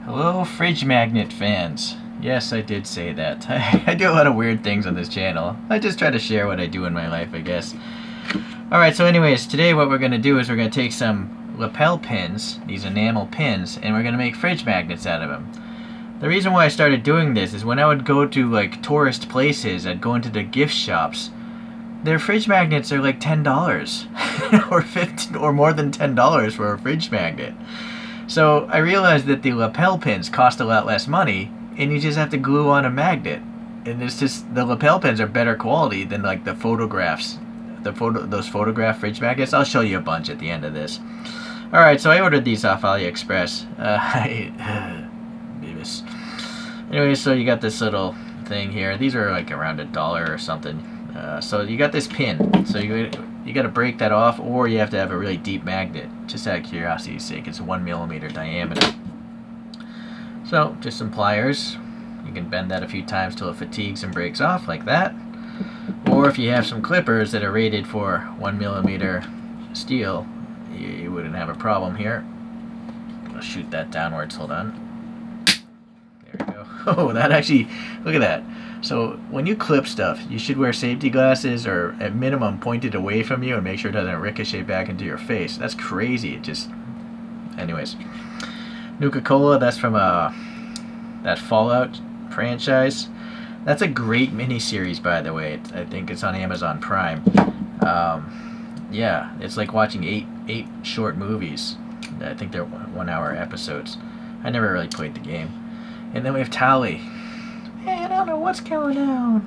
Hello, fridge magnet fans. Yes, I did say that. I do a lot of weird things on this channel. I just try to share what I do in my life, I guess. Alright, so anyways, today what we're going to do is we're going to take some lapel pins, these enamel pins, and we're going to make fridge magnets out of them. The reason why I started doing this is when I would go to like tourist places, I'd go into the gift shops. Their fridge magnets are like $10 or 15 or more than $10 for a fridge magnet. So I realized that the lapel pins cost a lot less money, and you just have to glue on a magnet. And it's just the lapel pins are better quality than like the photographs, those photograph fridge magnets. I'll show you a bunch at the end of this. All right, so I ordered these off AliExpress. Beavis. Anyway, so you got this little thing here. These are like around $1 or something. So you got this pin. So you got to break that off, or you have to have a really deep magnet. Just out of curiosity's sake, it's 1mm diameter. So just some pliers. You can bend that a few times till it fatigues and breaks off like that. Or if you have some clippers that are rated for 1mm steel, you wouldn't have a problem here. I'll shoot that downwards. Hold on. There we go. Oh, that actually, look at that. So when you clip stuff, you should wear safety glasses, or at minimum pointed away from you, and make sure it doesn't ricochet back into your face. That's crazy. It just, anyways. Nuka-Cola, that's from that Fallout franchise. That's a great miniseries, by the way. I think it's on Amazon Prime. Yeah, it's like watching eight short movies. I think they're 1-hour episodes. I never really played the game. And then we have Tally. Man, I don't know what's going on.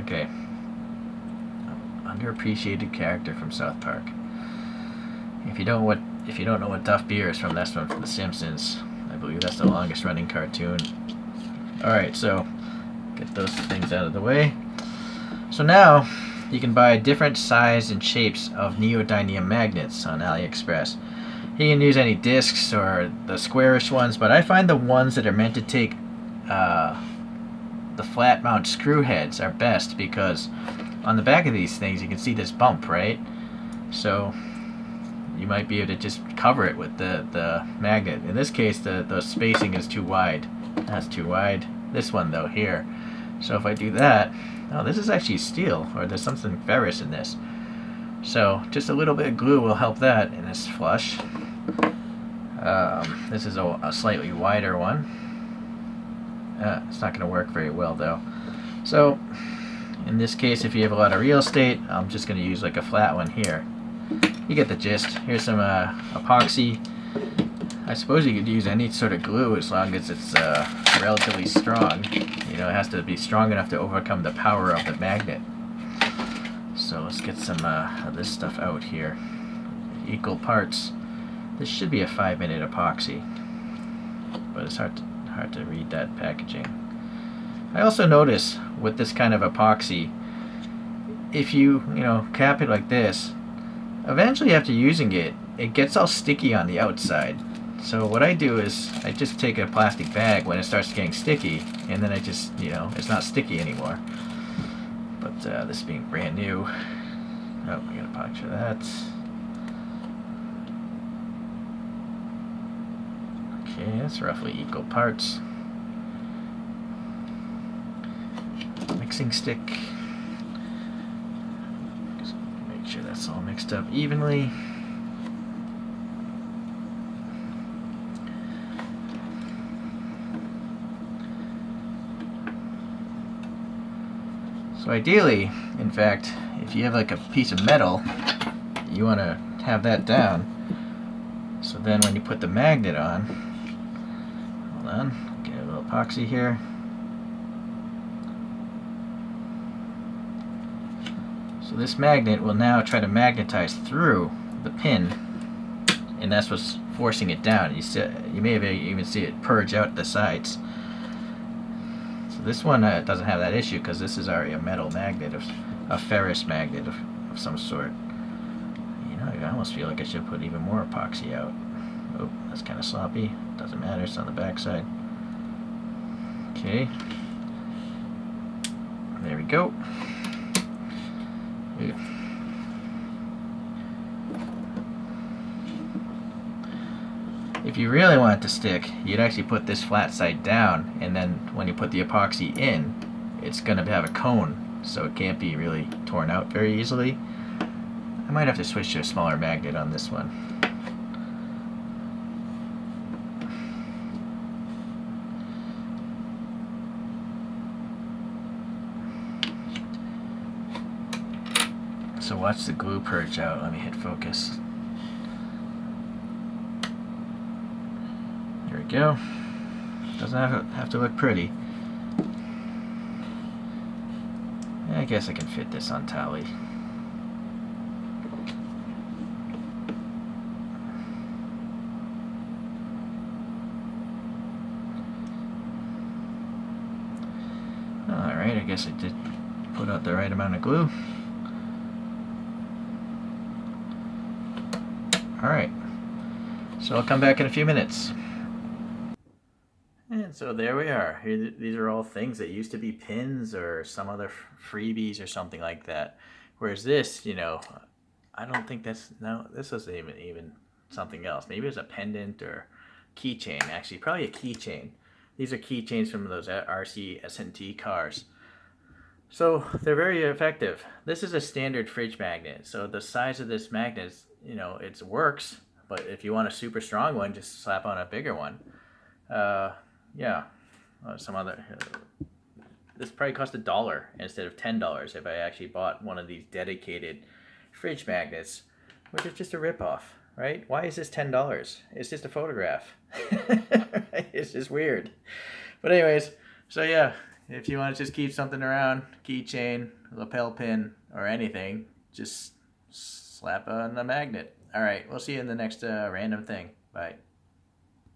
Okay. Underappreciated character from South Park. If you don't know what Duff Beer is from, that's from The Simpsons. I believe that's the longest running cartoon. Alright, so get those things out of the way. So now you can buy different size and shapes of neodymium magnets on AliExpress. You can use any discs or the squarish ones, but I find the ones that are meant to take the flat mount screw heads are best, because on the back of these things you can see this bump, right? So you might be able to just cover it with the magnet. In this case, the spacing is too wide. That's too wide. This one though, here. So if I do that, oh, this is actually steel, or there's something ferrous in this. So just a little bit of glue will help that, and it's flush. This is a slightly wider one. It's not going to work very well though. So in this case, if you have a lot of real estate, I'm just going to use like a flat one here. You get the gist. Here's some epoxy. I suppose you could use any sort of glue as long as it's relatively strong. You know, it has to be strong enough to overcome the power of the magnet. So let's get some of this stuff out here. Equal parts. This should be a 5-minute epoxy, but it's hard to read that packaging. I also notice with this kind of epoxy, if you cap it like this, eventually after using it, it gets all sticky on the outside. So what I do is I just take a plastic bag when it starts getting sticky, and then I just, it's not sticky anymore. But this being brand new, oh, I gotta puncture that. Okay, that's roughly equal parts. Mixing stick. Just make sure that's all mixed up evenly. So ideally, in fact, if you have like a piece of metal, you want to have that down. So then when you put the magnet on, hold on, get a little epoxy here. So this magnet will now try to magnetize through the pin, and that's what's forcing it down. You may have even see it purge out the sides. So this one doesn't have that issue, because this is already a metal magnet, a ferrous magnet of some sort. I almost feel like I should put even more epoxy out. Oh, that's kind of sloppy. Doesn't matter, it's on the back side. Okay. There we go. If you really want it to stick, you'd actually put this flat side down, and then when you put the epoxy in, it's going to have a cone, so it can't be really torn out very easily. I might have to switch to a smaller magnet on this one. So watch the glue purge out. Let me hit focus. There we go. Doesn't have to look pretty. I guess I can fit this on tally. Alright, I guess I did put out the right amount of glue. Alright, so I'll come back in a few minutes. And so there we are. Here, these are all things that used to be pins or some other freebies or something like that. Whereas this, you know, I don't think that's, no, this wasn't even something else. Maybe it was a pendant or keychain. Actually, probably a keychain. These are keychains from those RC S&T cars. So they're very effective. This is a standard fridge magnet. So the size of this magnet, you know, it works. But if you want a super strong one, just slap on a bigger one. Yeah, some other. This probably cost $1 instead of $10 if I actually bought one of these dedicated fridge magnets, which is just a ripoff, right? Why is this $10? It's just a photograph. It's just weird. But anyways, so yeah, if you want to just keep something around, keychain, lapel pin, or anything, just slap on the magnet. All right, we'll see you in the next random thing. Bye.